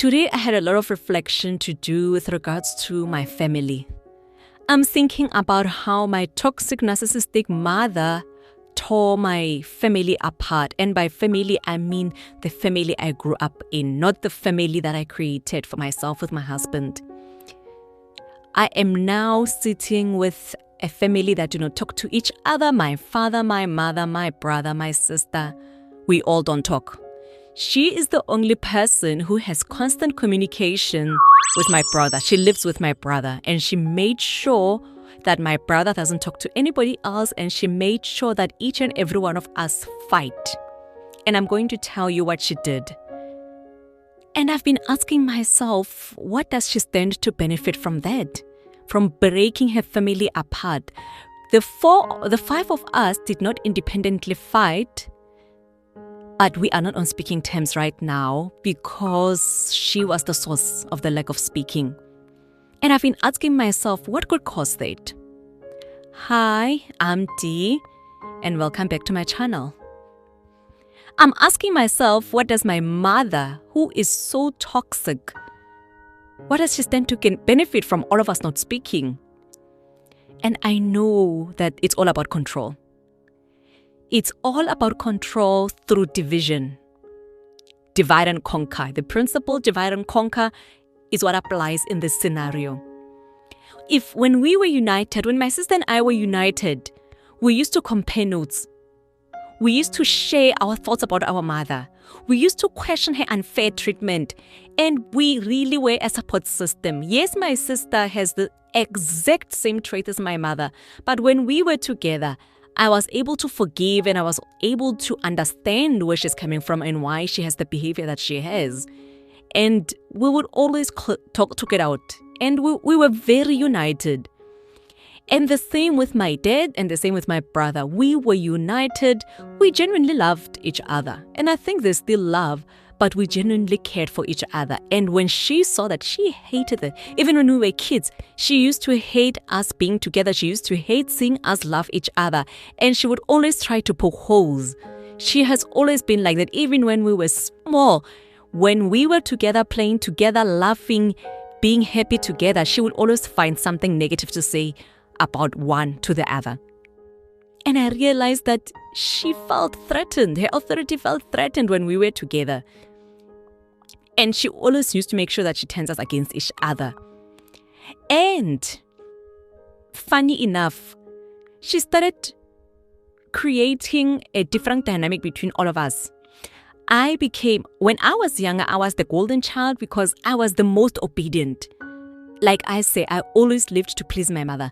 Today, I had a lot of reflection to do with regards to my family. I'm thinking about how my toxic narcissistic mother tore my family apart. And by family, I mean the family I grew up in, not the family that I created for myself with my husband. I am now sitting with a family that do not talk to each other. My father, my mother, my brother, my sister, we all don't talk. She is the only person who has constant communication with my brother. She lives with my brother, and she made sure that my brother doesn't talk to anybody else, and she made sure that each and every one of us fight. And I'm going to tell you what she did. And I've been asking myself, what does she stand to benefit from that? From breaking her family apart? The five of us did not independently fight, but we are not on speaking terms right now because she was the source of the lack of speaking. And I've been asking myself, what could cause that? Hi, I'm Dee, and welcome back to my channel. I'm asking myself, what does my mother, who is so toxic, what does she stand to benefit from all of us not speaking? And I know that it's all about control. It's all about control through division. Divide and conquer. The principle divide and conquer is what applies in this scenario. When we were united, when my sister and I were united, we used to compare notes. We used to share our thoughts about our mother. We used to question her unfair treatment. And we really were a support system. Yes, my sister has the exact same trait as my mother. But when we were together, I was able to forgive and I was able to understand where she's coming from and why she has the behavior that she has. And we would always talk it out. And we were very united. And the same with my dad and the same with my brother. We were united. We genuinely loved each other. And I think there's still love, but we genuinely cared for each other. And when she saw that, she hated it. Even when we were kids, she used to hate us being together. She used to hate seeing us love each other. And she would always try to poke holes. She has always been like that, even when we were small. When we were together, playing together, laughing, being happy together, she would always find something negative to say about one to the other. And I realized that she felt threatened. Her authority felt threatened when we were together. And she always used to make sure that she turns us against each other. And funny enough, she started creating a different dynamic between all of us. When I was younger, I was the golden child because I was the most obedient. Like I say, I always lived to please my mother.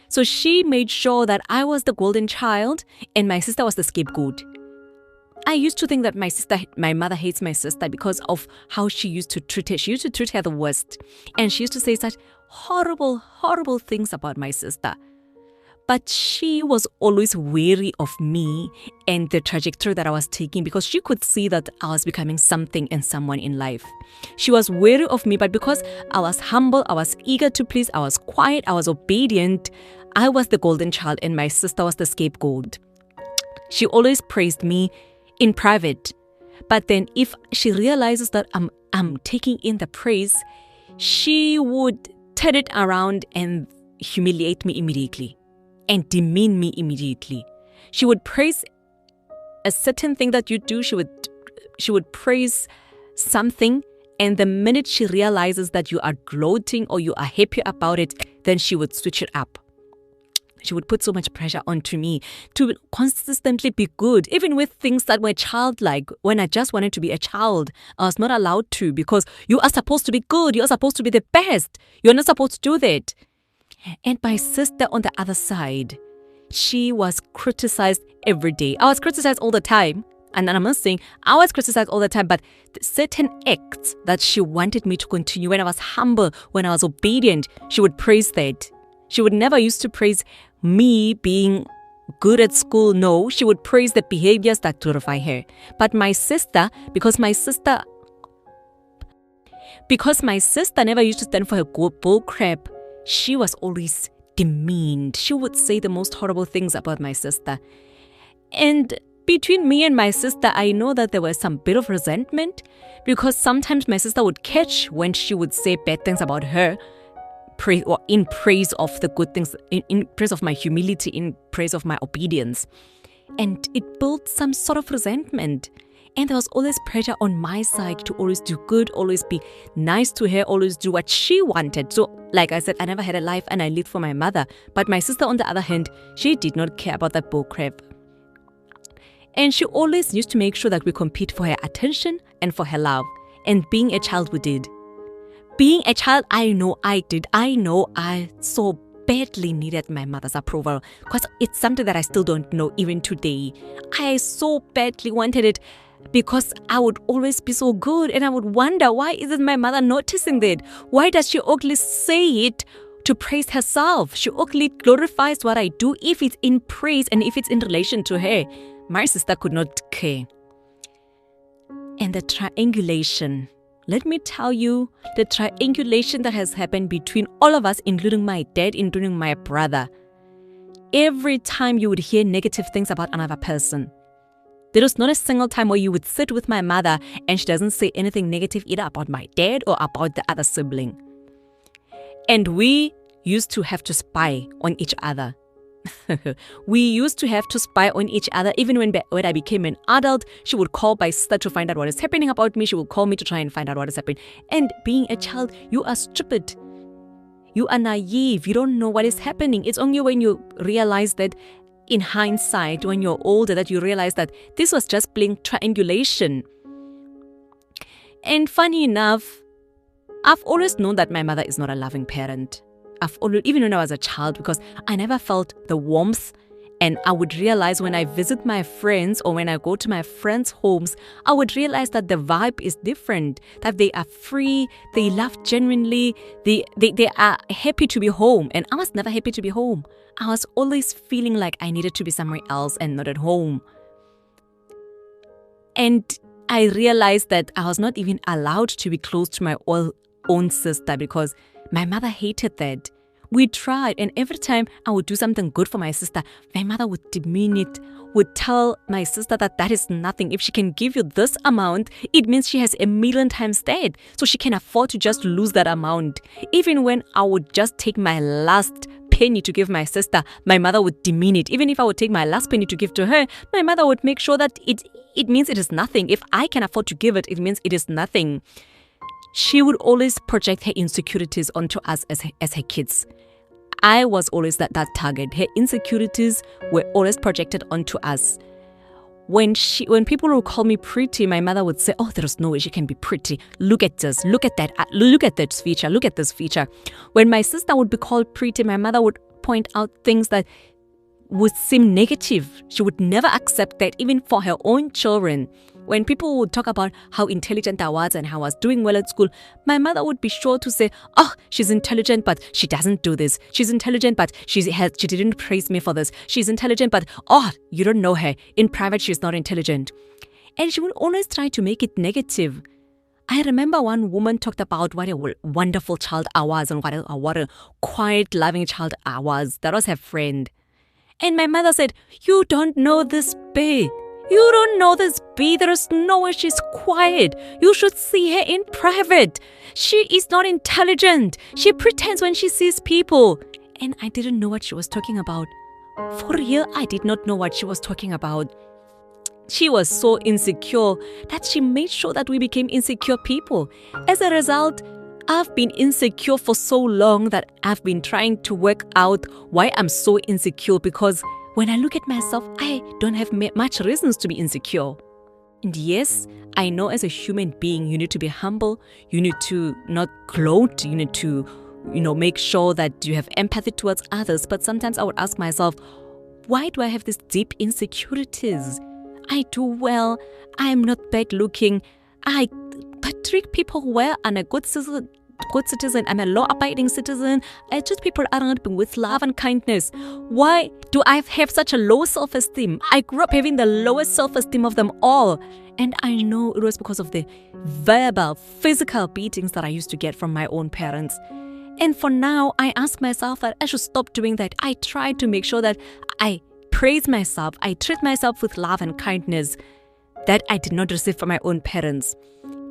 So she made sure that I was the golden child and my sister was the scapegoat. I used to think that my mother hates my sister because of how she used to treat her. She used to treat her the worst. And she used to say such horrible, horrible things about my sister. But she was always wary of me and the trajectory that I was taking because she could see that I was becoming something and someone in life. She was wary of me, but because I was humble, I was eager to please, I was quiet, I was obedient, I was the golden child and my sister was the scapegoat. She always praised me in private. But then if she realizes that I'm taking in the praise, she would turn it around and humiliate me immediately. And demean me immediately. She would praise a certain thing that you do. She would praise something, and the minute she realizes that you are gloating or you are happy about it, then she would switch it up. She would put so much pressure onto me to consistently be good, even with things that were childlike. When I just wanted to be a child, I was not allowed to because you are supposed to be good. You are supposed to be the best. You're not supposed to do that. And my sister on the other side, she was criticized every day. I was criticized all the time. And I'm not saying I was criticized all the time, but certain acts that she wanted me to continue, when I was humble, when I was obedient, she would praise that. She would never used to praise me being good at school. No, she would praise the behaviors that glorify her. But my sister, because my sister never used to stand for her bull crap, she was always demeaned. She would say the most horrible things about my sister. And Between me and my sister, I know that there was some bit of resentment because sometimes my sister would catch when she would say bad things about her, or in praise of the good things, in praise of my humility, in praise of my obedience. And it built some sort of resentment. And there was always pressure on my side to always do good, always be nice to her, always do what she wanted. So, like I said, I never had a life and I lived for my mother. But my sister, on the other hand, she did not care about that bullcrap. And she always used to make sure that we compete for her attention and for her love. And being a child, we did. Being a child, I know I did. I know I so badly needed my mother's approval because it's something that I still don't know even today. I so badly wanted it because I would always be so good and I would wonder, why isn't my mother noticing that? Why does she only say it to praise herself? She only glorifies what I do if it's in praise and if it's in relation to her. My sister could not care. And the triangulation. Let me tell you, the triangulation that has happened between all of us, including my dad, including my brother. Every time you would hear negative things about another person, there was not a single time where you would sit with my mother and she doesn't say anything negative either about my dad or about the other sibling. And we used to have to spy on each other. We used to have to spy on each other. Even when I became an adult, she would call my sister to find out what is happening about me. She would call me to try and find out what is happening. And being a child, you are stupid. You are naive. You don't know what is happening. It's only when you realize that, in hindsight, when you're older, that you realize that this was just plain triangulation. And funny enough, I've always known that my mother is not a loving parent. Even when I was a child, because I never felt the warmth. And I would realize when I visit my friends or when I go to my friends' homes, I would realize that the vibe is different, that they are free, they laugh genuinely, they are happy to be home. And I was never happy to be home. I was always feeling like I needed to be somewhere else and not at home. And I realized that I was not even allowed to be close to my own sister because my mother hated that. We tried, and every time I would do something good for my sister, my mother would demean it, would tell my sister that is nothing. If she can give you this amount, it means she has 1,000,000 times that. So she can afford to just lose that amount. Even when I would just take my last penny to give my sister, my mother would demean it. Even if I would take my last penny to give to her, my mother would make sure that it means it is nothing. If I can afford to give it, it means it is nothing. She would always project her insecurities onto us as her kids. I was always that target. Her insecurities were always projected onto us. When people would call me pretty, my mother would say, "Oh, there is no way she can be pretty. Look at this, look at that, look at this feature, look at this feature." When my sister would be called pretty, my mother would point out things that would seem negative. She would never accept that, even for her own children. When people would talk about how intelligent I was and how I was doing well at school, my mother would be sure to say, "Oh, she's intelligent, but she doesn't do this. She's intelligent, but she didn't praise me for this. She's intelligent, but oh, you don't know her. In private, she's not intelligent." And she would always try to make it negative. I remember one woman talked about what a wonderful child I was and what a quiet, loving child I was. That was her friend. And my mother said, "You don't know this babe. You don't know this bee. There is no way she's quiet. You should see her in private. She is not intelligent. She pretends when she sees people." And I didn't know what she was talking about. For real, I did not know what she was talking about. She was so insecure that she made sure that we became insecure people. As a result, I've been insecure for so long that I've been trying to work out why I'm so insecure, because when I look at myself, I don't have much reasons to be insecure. And yes, I know as a human being, you need to be humble. You need to not gloat. You need to, make sure that you have empathy towards others. But sometimes I would ask myself, why do I have these deep insecurities? I do well. I'm not bad looking. I treat people well. I'm a good citizen. I'm a law-abiding citizen. I treat people around me with love and kindness. Why do I have such a low self-esteem? I grew up having the lowest self-esteem of them all. And I know it was because of the verbal, physical beatings that I used to get from my own parents. And for now, I ask myself that I should stop doing that. I try to make sure that I praise myself. I treat myself with love and kindness that I did not receive from my own parents.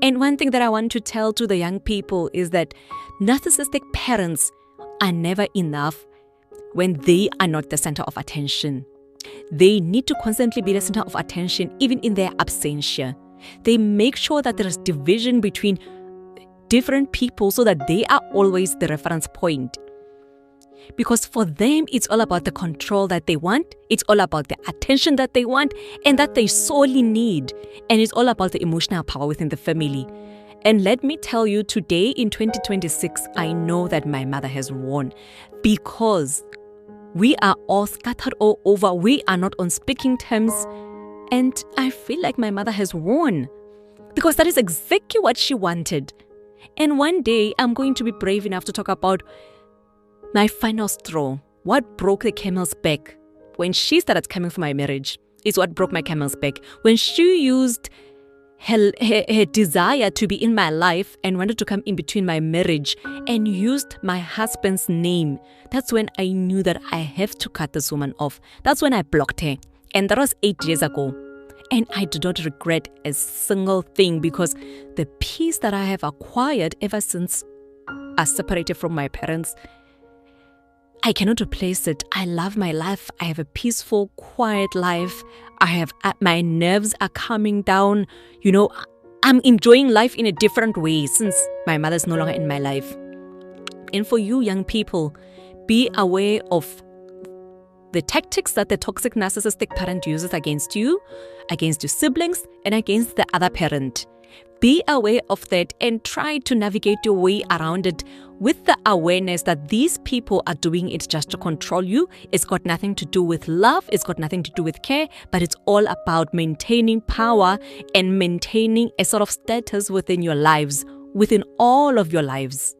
And one thing that I want to tell to the young people is that narcissistic parents are never enough when they are not the center of attention. They need to constantly be the center of attention, even in their absentia. They make sure that there is division between different people so that they are always the reference point. Because for them, it's all about the control that they want, it's all about the attention that they want and that they sorely need, and it's all about the emotional power within the family. And let me tell you, today in 2026, I know that my mother has won, because we are all scattered all over. We are not on speaking terms, and I feel like my mother has won, because that is exactly what she wanted. And one day, I'm going to be brave enough to talk about my final straw. What broke the camel's back when she started coming for my marriage is what broke my camel's back. When she used her desire to be in my life and wanted to come in between my marriage and used my husband's name, that's when I knew that I have to cut this woman off. That's when I blocked her. And that was 8 years ago. And I do not regret a single thing, because the peace that I have acquired ever since I separated from my parents, I cannot replace it. I love my life. I have a peaceful, quiet life. My nerves are calming down. I'm enjoying life in a different way since my mother's no longer in my life. And for you young people, be aware of the tactics that the toxic narcissistic parent uses against you, against your siblings, and against the other parent. Be aware of that and try to navigate your way around it with the awareness that these people are doing it just to control you. It's got nothing to do with love. It's got nothing to do with care, but it's all about maintaining power and maintaining a sort of status within your lives, within all of your lives.